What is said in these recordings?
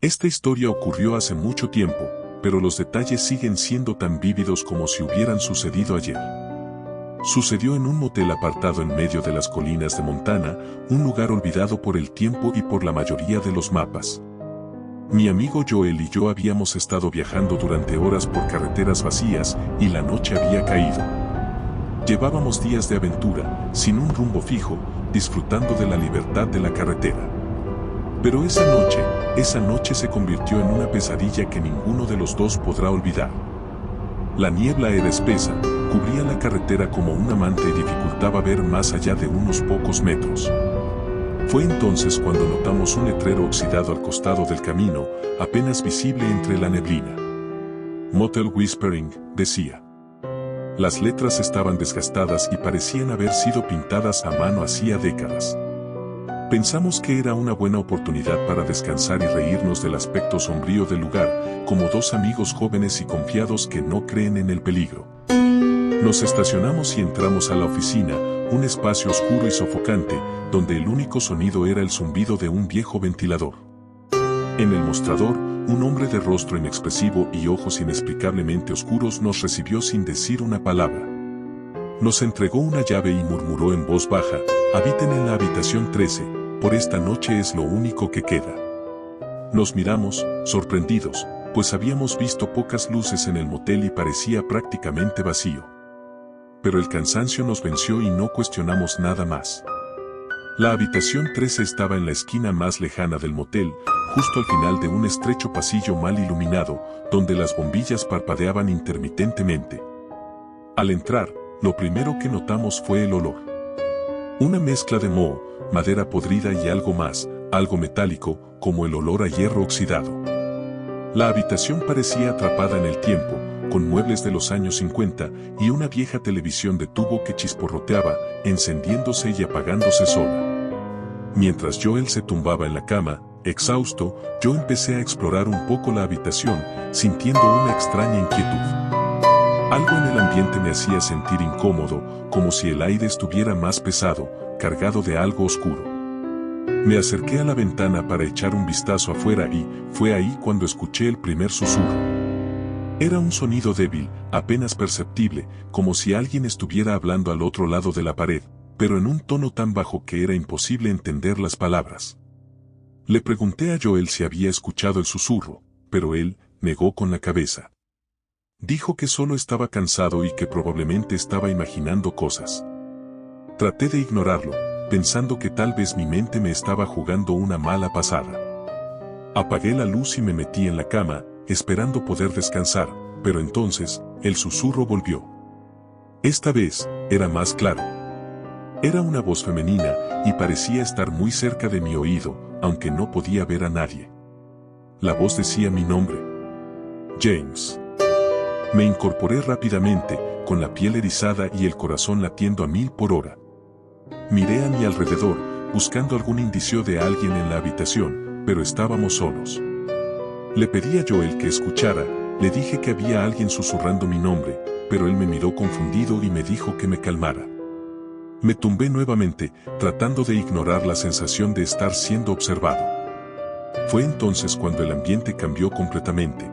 Esta historia ocurrió hace mucho tiempo, pero los detalles siguen siendo tan vívidos como si hubieran sucedido ayer. Sucedió en un motel apartado en medio de las colinas de Montana, un lugar olvidado por el tiempo y por la mayoría de los mapas. Mi amigo Joel y yo habíamos estado viajando durante horas por carreteras vacías y la noche había caído. Llevábamos días de aventura, sin un rumbo fijo, disfrutando de la libertad de la carretera. Pero esa noche se convirtió en una pesadilla que ninguno de los dos podrá olvidar. La niebla era espesa, cubría la carretera como una manta y dificultaba ver más allá de unos pocos metros. Fue entonces cuando notamos un letrero oxidado al costado del camino, apenas visible entre la neblina. Motel Whispering, decía. Las letras estaban desgastadas y parecían haber sido pintadas a mano hacía décadas. Pensamos que era una buena oportunidad para descansar y reírnos del aspecto sombrío del lugar, como dos amigos jóvenes y confiados que no creen en el peligro. Nos estacionamos y entramos a la oficina, un espacio oscuro y sofocante, donde el único sonido era el zumbido de un viejo ventilador. En el mostrador, un hombre de rostro inexpresivo y ojos inexplicablemente oscuros nos recibió sin decir una palabra. Nos entregó una llave y murmuró en voz baja: «Habiten en la habitación 13, por esta noche es lo único que queda». Nos miramos, sorprendidos, pues habíamos visto pocas luces en el motel y parecía prácticamente vacío. Pero el cansancio nos venció y no cuestionamos nada más. La habitación 13 estaba en la esquina más lejana del motel, justo al final de un estrecho pasillo mal iluminado, donde las bombillas parpadeaban intermitentemente. Al entrar, lo primero que notamos fue el olor. Una mezcla de moho, madera podrida y algo más, algo metálico, como el olor a hierro oxidado. La habitación parecía atrapada en el tiempo, con muebles de los años 50 y una vieja televisión de tubo que chisporroteaba, encendiéndose y apagándose sola. Mientras Joel se tumbaba en la cama, exhausto, yo empecé a explorar un poco la habitación, sintiendo una extraña inquietud. Algo en el ambiente me hacía sentir incómodo, como si el aire estuviera más pesado, cargado de algo oscuro. Me acerqué a la ventana para echar un vistazo afuera y fue ahí cuando escuché el primer susurro. Era un sonido débil, apenas perceptible, como si alguien estuviera hablando al otro lado de la pared, pero en un tono tan bajo que era imposible entender las palabras. Le pregunté a Joel si había escuchado el susurro, pero él negó con la cabeza. Dijo que solo estaba cansado y que probablemente estaba imaginando cosas. Traté de ignorarlo, pensando que tal vez mi mente me estaba jugando una mala pasada. Apagué la luz y me metí en la cama, esperando poder descansar, pero entonces, el susurro volvió. Esta vez, era más claro. Era una voz femenina, y parecía estar muy cerca de mi oído, aunque no podía ver a nadie. La voz decía mi nombre. James. Me incorporé rápidamente, con la piel erizada y el corazón latiendo a 1000 por hora. Miré a mi alrededor, buscando algún indicio de alguien en la habitación, pero estábamos solos. Le pedí a Joel que escuchara, le dije que había alguien susurrando mi nombre, pero él me miró confundido y me dijo que me calmara. Me tumbé nuevamente, tratando de ignorar la sensación de estar siendo observado. Fue entonces cuando el ambiente cambió completamente.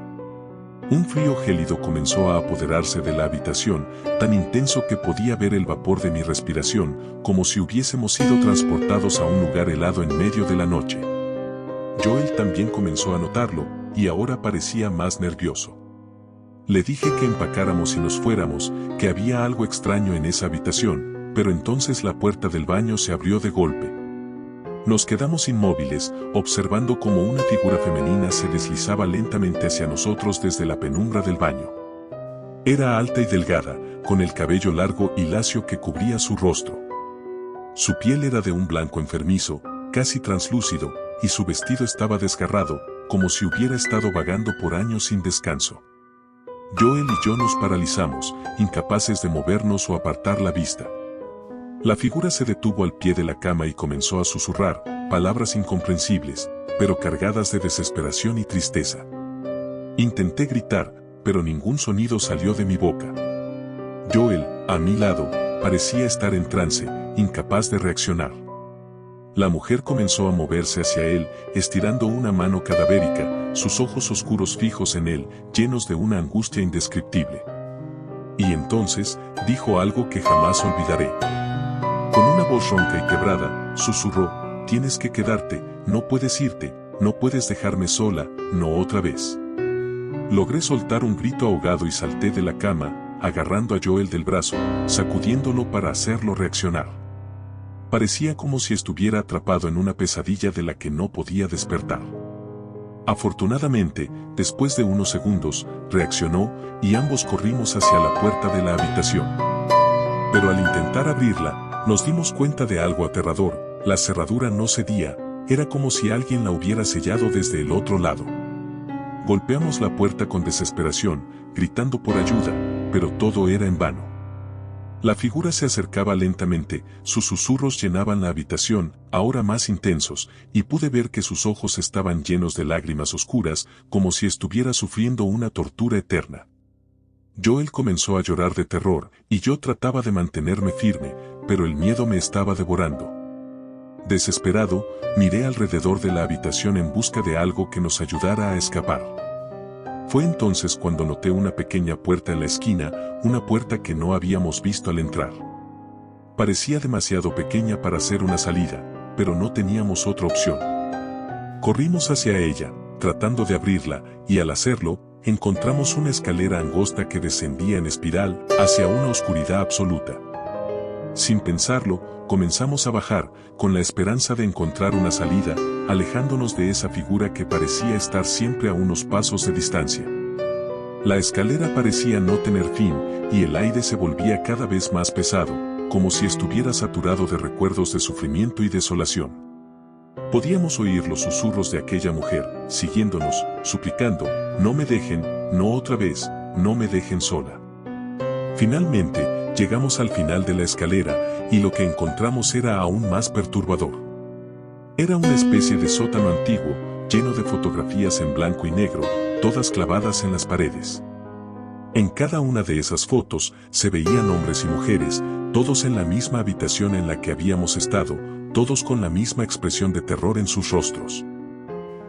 Un frío gélido comenzó a apoderarse de la habitación, tan intenso que podía ver el vapor de mi respiración, como si hubiésemos sido transportados a un lugar helado en medio de la noche. Joel también comenzó a notarlo, y ahora parecía más nervioso. Le dije que empacáramos y nos fuéramos, que había algo extraño en esa habitación, pero entonces la puerta del baño se abrió de golpe. Nos quedamos inmóviles, observando cómo una figura femenina se deslizaba lentamente hacia nosotros desde la penumbra del baño. Era alta y delgada, con el cabello largo y lacio que cubría su rostro. Su piel era de un blanco enfermizo, casi translúcido, y su vestido estaba desgarrado, como si hubiera estado vagando por años sin descanso. Joel y yo nos paralizamos, incapaces de movernos o apartar la vista. La figura se detuvo al pie de la cama y comenzó a susurrar, palabras incomprensibles, pero cargadas de desesperación y tristeza. Intenté gritar, pero ningún sonido salió de mi boca. Joel, a mi lado, parecía estar en trance, incapaz de reaccionar. La mujer comenzó a moverse hacia él, estirando una mano cadavérica, sus ojos oscuros fijos en él, llenos de una angustia indescriptible. Y entonces, dijo algo que jamás olvidaré. Con una voz ronca y quebrada, susurró: tienes que quedarte, no puedes irte, no puedes dejarme sola, no otra vez. Logré soltar un grito ahogado y salté de la cama, agarrando a Joel del brazo, sacudiéndolo para hacerlo reaccionar. Parecía como si estuviera atrapado en una pesadilla de la que no podía despertar. Afortunadamente, después de unos segundos, reaccionó y ambos corrimos hacia la puerta de la habitación. Pero al intentar abrirla, nos dimos cuenta de algo aterrador: la cerradura no cedía, era como si alguien la hubiera sellado desde el otro lado. Golpeamos la puerta con desesperación, gritando por ayuda, pero todo era en vano. La figura se acercaba lentamente, sus susurros llenaban la habitación, ahora más intensos, y pude ver que sus ojos estaban llenos de lágrimas oscuras, como si estuviera sufriendo una tortura eterna. Joel comenzó a llorar de terror, y yo trataba de mantenerme firme, pero el miedo me estaba devorando. Desesperado, miré alrededor de la habitación en busca de algo que nos ayudara a escapar. Fue entonces cuando noté una pequeña puerta en la esquina, una puerta que no habíamos visto al entrar. Parecía demasiado pequeña para ser una salida, pero no teníamos otra opción. Corrimos hacia ella, tratando de abrirla, y al hacerlo, encontramos una escalera angosta que descendía en espiral hacia una oscuridad absoluta. Sin pensarlo, comenzamos a bajar, con la esperanza de encontrar una salida, alejándonos de esa figura que parecía estar siempre a unos pasos de distancia. La escalera parecía no tener fin, y el aire se volvía cada vez más pesado, como si estuviera saturado de recuerdos de sufrimiento y desolación. Podíamos oír los susurros de aquella mujer, siguiéndonos, suplicando: no me dejen, no otra vez, no me dejen sola. Finalmente, llegamos al final de la escalera, y lo que encontramos era aún más perturbador. Era una especie de sótano antiguo, lleno de fotografías en blanco y negro, todas clavadas en las paredes. En cada una de esas fotos, se veían hombres y mujeres, todos en la misma habitación en la que habíamos estado, todos con la misma expresión de terror en sus rostros.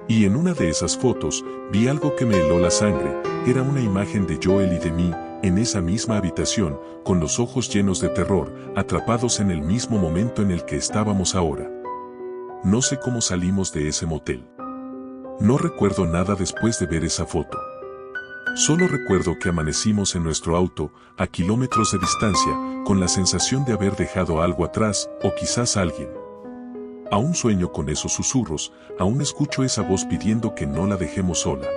Y en una de esas fotos, vi algo que me heló la sangre: era una imagen de Joel y de mí, en esa misma habitación, con los ojos llenos de terror, atrapados en el mismo momento en el que estábamos ahora. No sé cómo salimos de ese motel. No recuerdo nada después de ver esa foto. Solo recuerdo que amanecimos en nuestro auto, a kilómetros de distancia, con la sensación de haber dejado algo atrás, o quizás alguien. Aún sueño con esos susurros, aún escucho esa voz pidiendo que no la dejemos sola.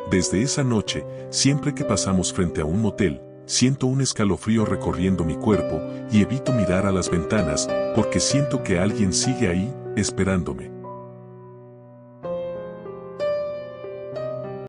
Desde esa noche, siempre que pasamos frente a un motel, siento un escalofrío recorriendo mi cuerpo, y evito mirar a las ventanas, porque siento que alguien sigue ahí, esperándome.